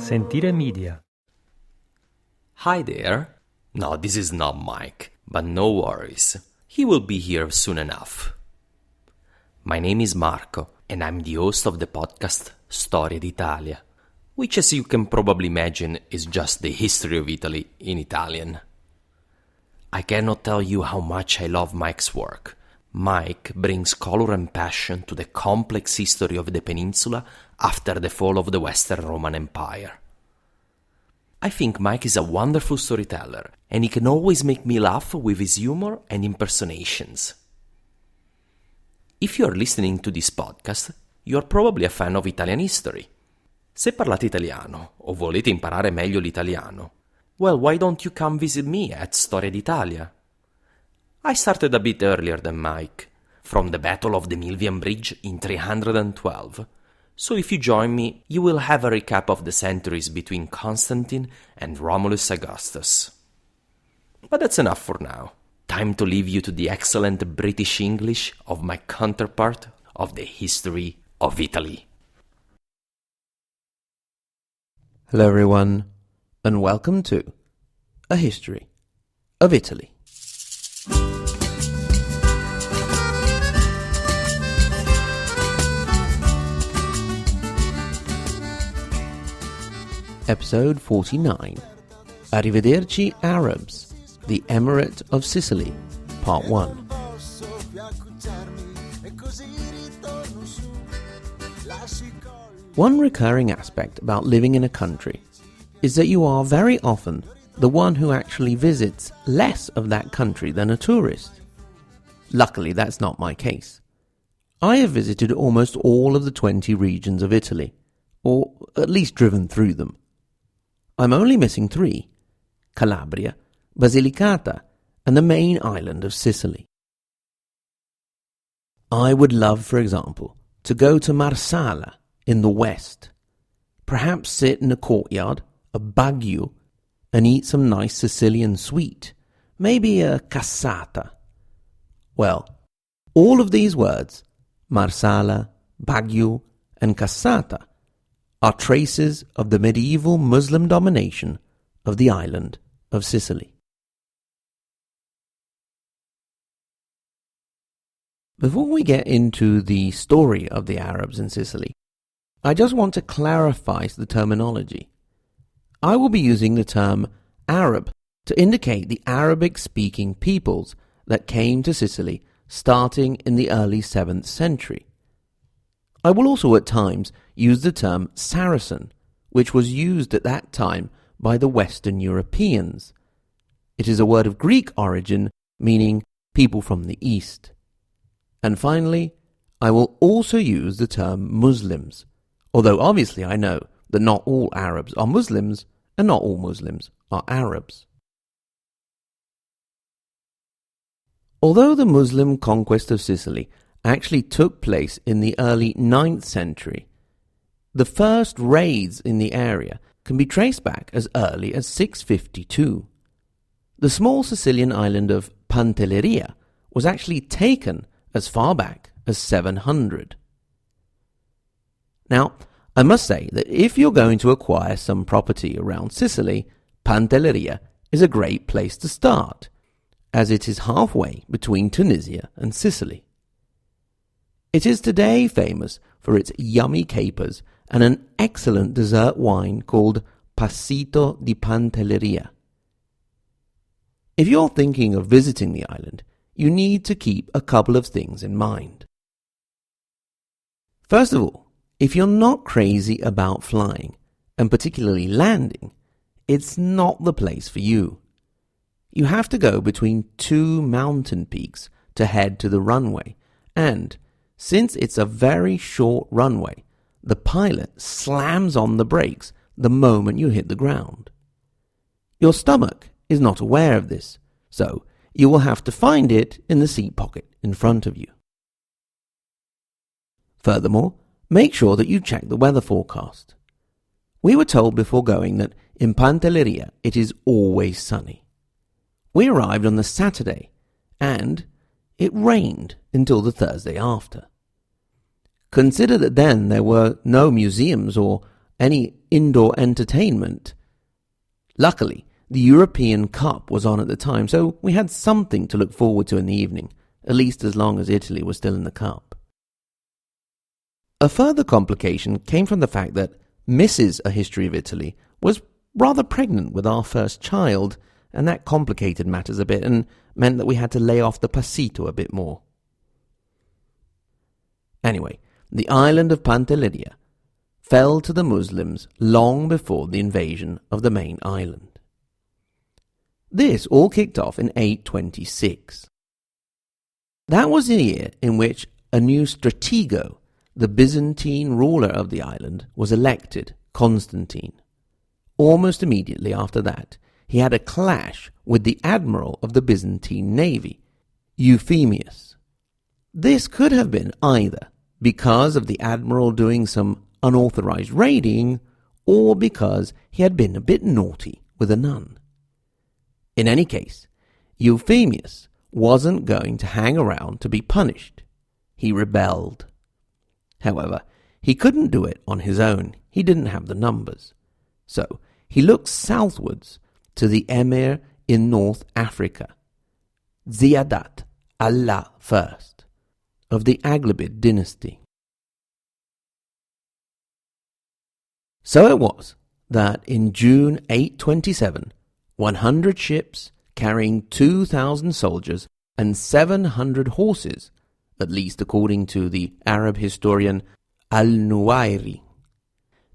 Sentire Media. Hi there. No, this is not Mike, but no worries. He will be here soon enough. My name is Marco, and I'm the host of the podcast Storia d'Italia, which, as you can probably imagine, is just the history of Italy in Italian. I cannot tell you how much I love Mike's work. Mike brings color and passion to the complex history of the peninsula after the fall of the Western Roman Empire. I think Mike is a wonderful storyteller, and he can always make me laugh with his humor and impersonations. If you are listening to this podcast, you are probably a fan of Italian history. Se parlate italiano o volete imparare meglio l'italiano, well, why don't you come visit me at Storia d'Italia? I started a bit earlier than Mike, from the Battle of the Milvian Bridge in 312. So if you join me, you will have a recap of the centuries between Constantine and Romulus Augustus. But that's enough for now. Time to leave you to the excellent British English of my counterpart of the history of Italy. Hello everyone, and welcome to A History of Italy. Episode 49, Arrivederci Arabs, the Emirate of Sicily, Part 1. One recurring aspect about living in a country is that you are very often the one who actually visits less of that country than a tourist. Luckily, that's not my case. I have visited almost all of the 20 regions of Italy, or at least driven through them. I'm only missing 3, Calabria, Basilicata, and the main island of Sicily. I would love, for example, to go to Marsala in the west, perhaps sit in a courtyard, a bagnio, and eat some nice Sicilian sweet, maybe a cassata. Well, all of these words, Marsala, bagnio, and cassata, are traces of the medieval Muslim domination of the island of Sicily. Before we get into the story of the Arabs in Sicily, I just want to clarify the terminology. I will be using the term Arab to indicate the Arabic-speaking peoples that came to Sicily starting in the early 7th century. I will also at times use the term Saracen, which was used at that time by the Western Europeans. It is a word of Greek origin meaning people from the East. And finally, I will also use the term Muslims, although obviously I know that not all Arabs are Muslims and not all Muslims are Arabs. Although the Muslim conquest of Sicily actually took place in the early 9th century, the first raids in the area can be traced back as early as 652. The small Sicilian island of Pantelleria was actually taken as far back as 700. Now, I must say that if you're going to acquire some property around Sicily, Pantelleria is a great place to start, as it is halfway between Tunisia and Sicily. It is today famous for its yummy capers and an excellent dessert wine called Passito di Pantelleria. If you're thinking of visiting the island, you need to keep a couple of things in mind. First of all, if you're not crazy about flying, and particularly landing, it's not the place for you. You have to go between 2 mountain peaks to head to the runway, and since it's a very short runway, the pilot slams on the brakes the moment you hit the ground. Your stomach is not aware of this, so you will have to find it in the seat pocket in front of you. Furthermore, make sure that you check the weather forecast. We were told before going that in Pantelleria it is always sunny. We arrived on the Saturday, and it rained until the Thursday after. Consider that then there were no museums or any indoor entertainment. Luckily, the European Cup was on at the time, so we had something to look forward to in the evening, at least as long as Italy was still in the Cup. A further complication came from the fact that Mrs. A History of Italy was rather pregnant with our first child, and that complicated matters a bit and meant that we had to lay off the passito a bit more. Anyway, the island of Pantelleria fell to the Muslims long before the invasion of the main island. This all kicked off in 826. That was the year in which a new stratego, the Byzantine ruler of the island, was elected, Constantine. Almost immediately after that, he had a clash with the admiral of the Byzantine navy, Euphemius. This could have been either because of the admiral doing some unauthorized raiding, or because he had been a bit naughty with a nun. In any case, Euphemius wasn't going to hang around to be punished. He rebelled. However, he couldn't do it on his own. He didn't have the numbers. So he looked southwards to the emir in North Africa, Ziyadat Allah I, of the Aghlabid dynasty. So it was that in June 827, 100 ships carrying 2,000 soldiers and 700 horses, at least according to the Arab historian Al-Nuwairi,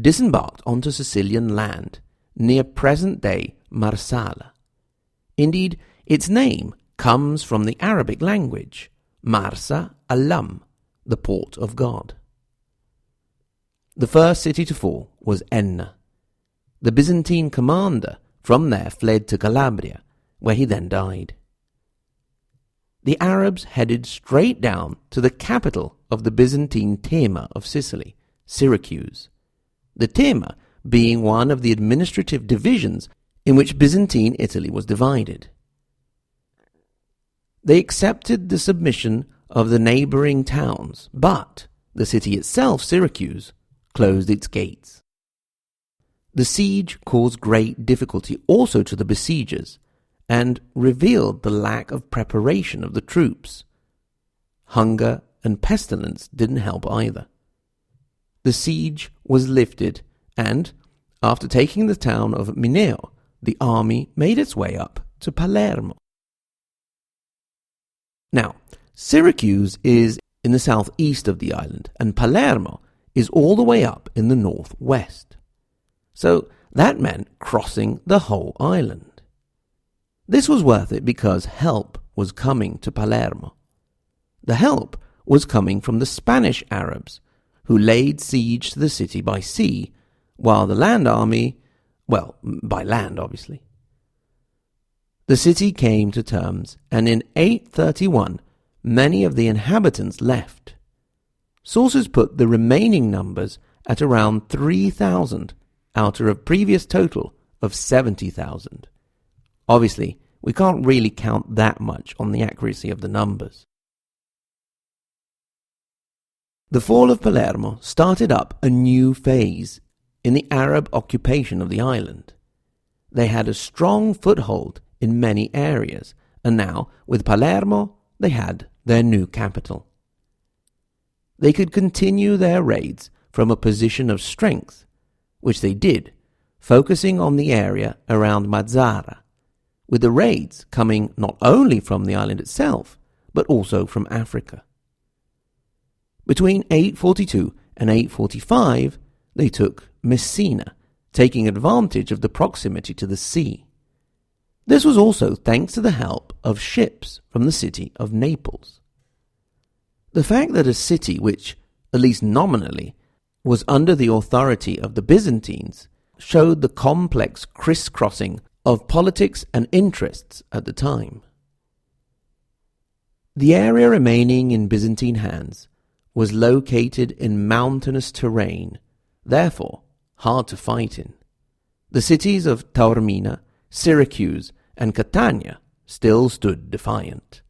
disembarked onto Sicilian land near present-day Marsala. Indeed, its name comes from the Arabic language, Marsa Alam, the port of God. The first city to fall was Enna. The Byzantine commander from there fled to Calabria, where he then died. The Arabs headed straight down to the capital of the Byzantine Tema of Sicily, Syracuse. The Tema being one of the administrative divisions in which Byzantine Italy was divided. They accepted the submission of the neighboring towns, but the city itself, Syracuse, closed its gates. The siege caused great difficulty also to the besiegers, and revealed the lack of preparation of the troops. Hunger and pestilence didn't help either. The siege was lifted, and, after taking the town of Mineo, the army made its way up to Palermo. Now, Syracuse is in the southeast of the island, and Palermo is all the way up in the northwest. So that meant crossing the whole island. This was worth it because help was coming to Palermo. The help was coming from the Spanish Arabs, who laid siege to the city by sea, while the land army, well, by land obviously. The city came to terms, and in 831 many of the inhabitants left. Sources put the remaining numbers at around 3,000 out of a previous total of 70,000. Obviously, we can't really count that much on the accuracy of the numbers. The fall of Palermo started up a new phase in the Arab occupation of the island. They had a strong foothold in many areas, and now, with Palermo, they had their new capital. They could continue their raids from a position of strength, which they did, focusing on the area around Mazara, with the raids coming not only from the island itself, but also from Africa. Between 842 and 845, they took Messina, taking advantage of the proximity to the sea. This was also thanks to the help of ships from the city of Naples. The fact that a city which, at least nominally, was under the authority of the Byzantines showed the complex crisscrossing of politics and interests at the time. The area remaining in Byzantine hands was located in mountainous terrain, therefore hard to fight in. The cities of Taormina, Syracuse, and Catania still stood defiant.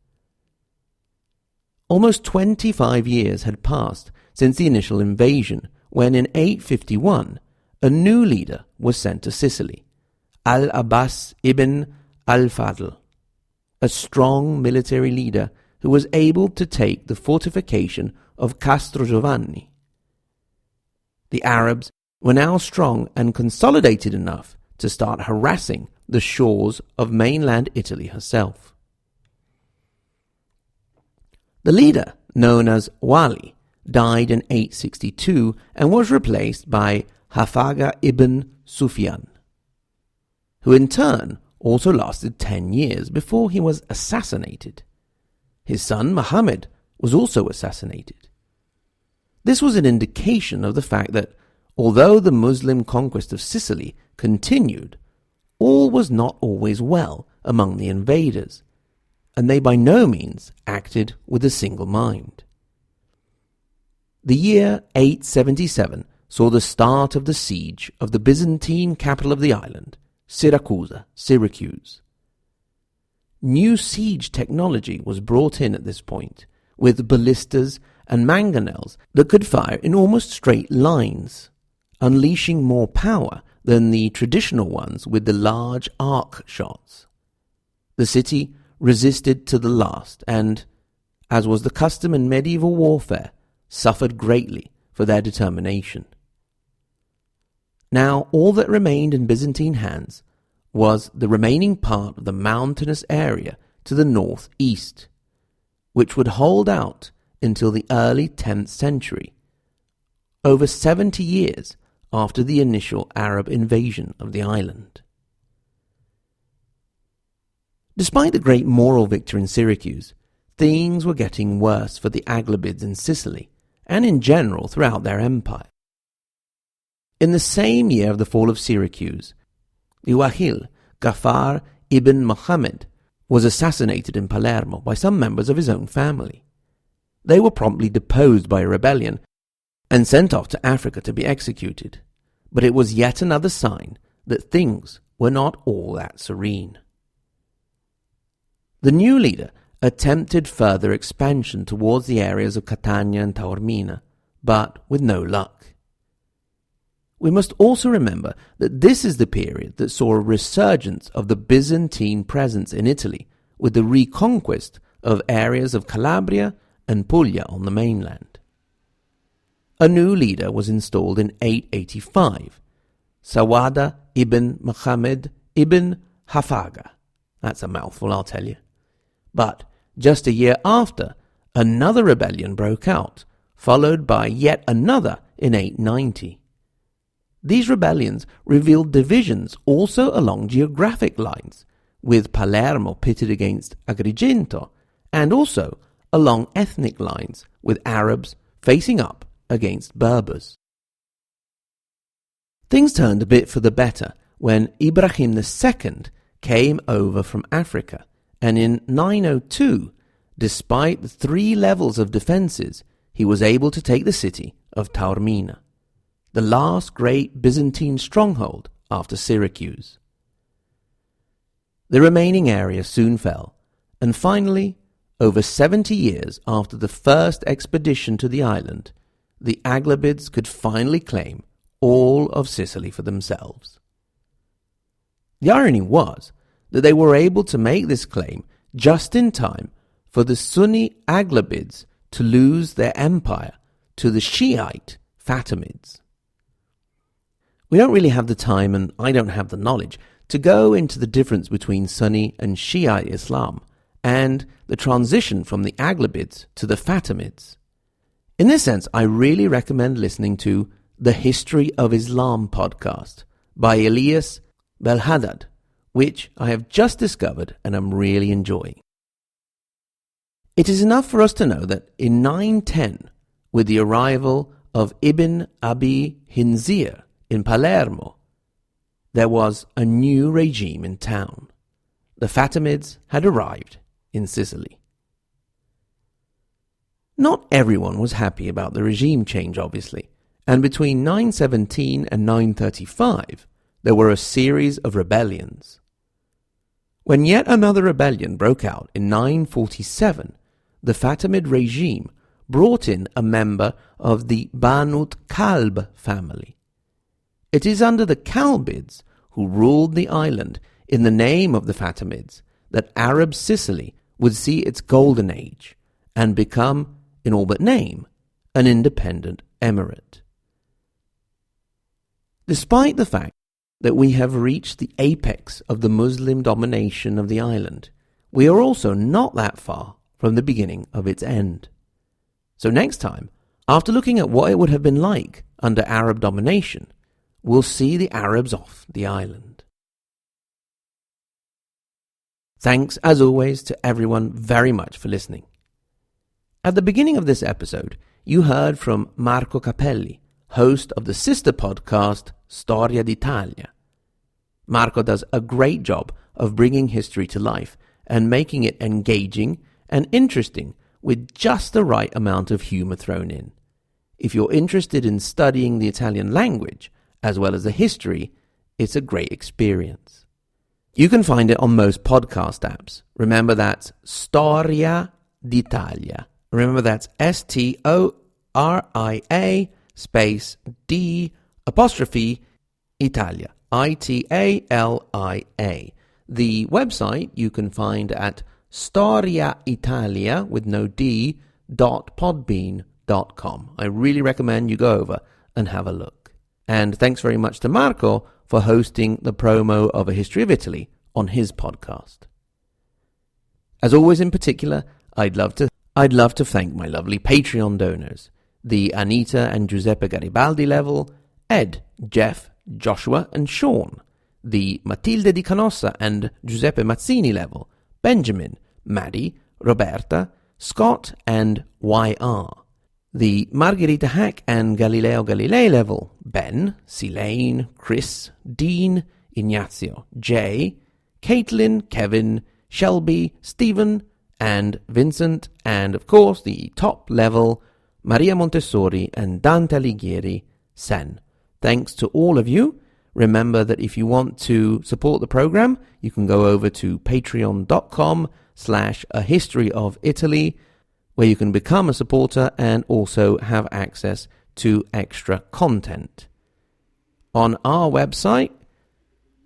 Almost 25 years had passed since the initial invasion, when in 851 a new leader was sent to Sicily, Al-Abbas ibn al-Fadl, a strong military leader who was able to take the fortification of Castro Giovanni. The Arabs were now strong and consolidated enough to start harassing the shores of mainland Italy herself. The leader, known as Wali, died in 862 and was replaced by Hafaga ibn Sufyan, who in turn also lasted 10 years before he was assassinated. His son Muhammad was also assassinated. This was an indication of the fact that, although the Muslim conquest of Sicily continued, all was not always well among the invaders, and they by no means acted with a single mind. The year 877 saw the start of the siege of the Byzantine capital of the island, Syracuse. New siege technology was brought in at this point, with ballistas and mangonels that could fire in almost straight lines, unleashing more power than the traditional ones with the large arc shots. The city resisted to the last and, as was the custom in medieval warfare, suffered greatly for their determination. Now all that remained in Byzantine hands was the remaining part of the mountainous area to the northeast, which would hold out until the early 10th century, over 70 years after the initial Arab invasion of the island. Despite the great moral victory in Syracuse, things were getting worse for the Aghlabids in Sicily, and in general throughout their empire. In the same year of the fall of Syracuse, the Wahil Ghaffar ibn Muhammad was assassinated in Palermo by some members of his own family. They were promptly deposed by a rebellion and sent off to Africa to be executed, but it was yet another sign that things were not all that serene. The new leader attempted further expansion towards the areas of Catania and Taormina, but with no luck. We must also remember that this is the period that saw a resurgence of the Byzantine presence in Italy, with the reconquest of areas of Calabria and Puglia on the mainland. A new leader was installed in 885, Sawada ibn Muhammad ibn Hafaga. That's a mouthful, I'll tell you. But just a year after, another rebellion broke out, followed by yet another in 890. These rebellions revealed divisions also along geographic lines, with Palermo pitted against Agrigento, and also along ethnic lines, with Arabs facing up against Berbers. Things turned a bit for the better when Ibrahim II came over from Africa, and in 902, despite the 3 levels of defences, he was able to take the city of Taormina, the last great Byzantine stronghold after Syracuse. The remaining area soon fell, and finally, over 70 years after the first expedition to the island, the Aghlabids could finally claim all of Sicily for themselves. The irony was that they were able to make this claim just in time for the Sunni Aghlabids to lose their empire to the Shiite Fatimids. We don't really have the time, and I don't have the knowledge, to go into the difference between Sunni and Shiite Islam and the transition from the Aghlabids to the Fatimids. In this sense, I really recommend listening to the History of Islam podcast by Elias Belhaddad, which I have just discovered and am really enjoying. It is enough for us to know that in 910, with the arrival of Ibn Abi Hinzir in Palermo, there was a new regime in town. The Fatimids had arrived in Sicily. Not everyone was happy about the regime change, obviously, and between 917 and 935, there were a series of rebellions. When yet another rebellion broke out in 947, the Fatimid regime brought in a member of the Banut Kalb family. It is under the Aghlabids, who ruled the island in the name of the Fatimids, that Arab Sicily would see its golden age and become, in all but name, an independent emirate. Despite the fact that we have reached the apex of the Muslim domination of the island, we are also not that far from the beginning of its end. So next time, after looking at what it would have been like under Arab domination, we'll see the Arabs off the island. Thanks, as always, to everyone very much for listening. At the beginning of this episode, you heard from Marco Capelli, host of the sister podcast Storia d'Italia. Marco does a great job of bringing history to life and making it engaging and interesting with just the right amount of humor thrown in. If you're interested in studying the Italian language as well as the history, it's a great experience. You can find it on most podcast apps. Remember, that's Storia d'Italia. Remember, that's Storia space D apostrophe Italia. Italia. The website you can find at storiaitalia with no D .podbean.com. I really recommend you go over and have a look. And thanks very much to Marco for hosting the promo of A History of Italy on his podcast. As always, in particular, I'd love to thank my lovely Patreon donors, the Anita and Giuseppe Garibaldi level, Ed, Jeff, Joshua and Sean, the Matilde Di Canossa and Giuseppe Mazzini level, Benjamin, Maddie, Roberta, Scott and YR, the Margherita Hack and Galileo Galilei level, Ben, Silane, Chris, Dean, Ignazio, Jay, Caitlin, Kevin, Shelby, Stephen and Vincent, and of course the top level, Maria Montessori and Dante Alighieri, Sen. Thanks to all of you. Remember that if you want to support the program, you can go over to patreon.com/ahistoryofitaly, where you can become a supporter and also have access to extra content. On our website,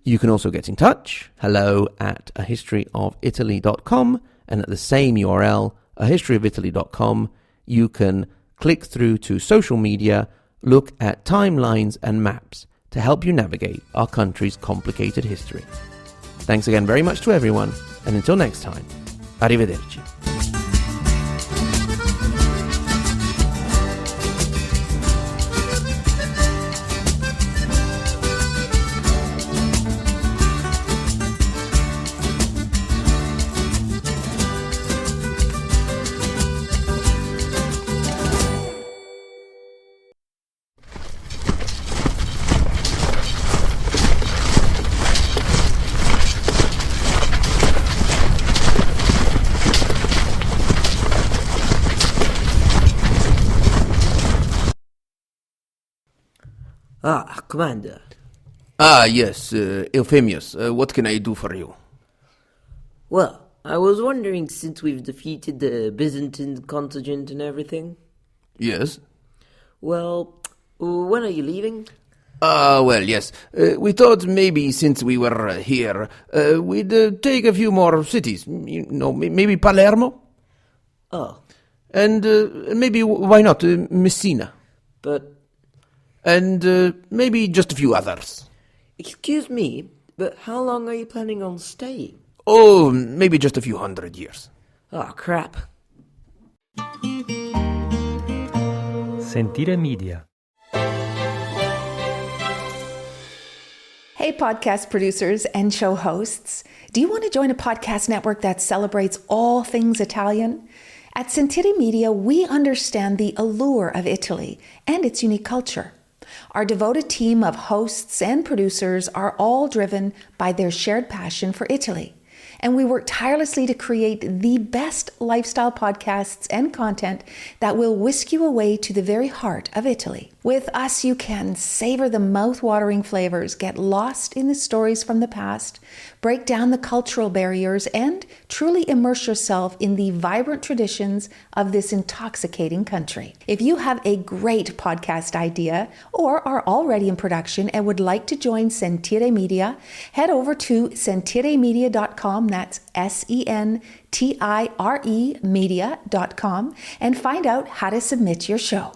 you can also get in touch, hello@ahistoryofitaly.com, and at the same URL, ahistoryofitaly.com, you can click through to social media, look at timelines and maps to help you navigate our country's complicated history. Thanks again very much to everyone, and until next time, arrivederci. Ah, Commander. Ah, yes, Euphemius, what can I do for you? Well, I was wondering, since we've defeated the Byzantine contingent and everything. Yes? Well, when are you leaving? Well, yes. We thought maybe since we were here, we'd take a few more cities. You know, maybe Palermo? Oh. And maybe, why not, Messina? But... And maybe just a few others. Excuse me, but how long are you planning on staying? Oh, maybe just a few 100 years. Oh, crap. Sentire Media. Hey, podcast producers and show hosts. Do you want to join a podcast network that celebrates all things Italian? At Sentire Media, we understand the allure of Italy and its unique culture. Our devoted team of hosts and producers are all driven by their shared passion for Italy. And we work tirelessly to create the best lifestyle podcasts and content that will whisk you away to the very heart of Italy. With us, you can savor the mouth-watering flavors, get lost in the stories from the past, break down the cultural barriers, and truly immerse yourself in the vibrant traditions of this intoxicating country. If you have a great podcast idea or are already in production and would like to join Sentire Media, head over to sentiremedia.com, that's SENTIRE media.com, and find out how to submit your show.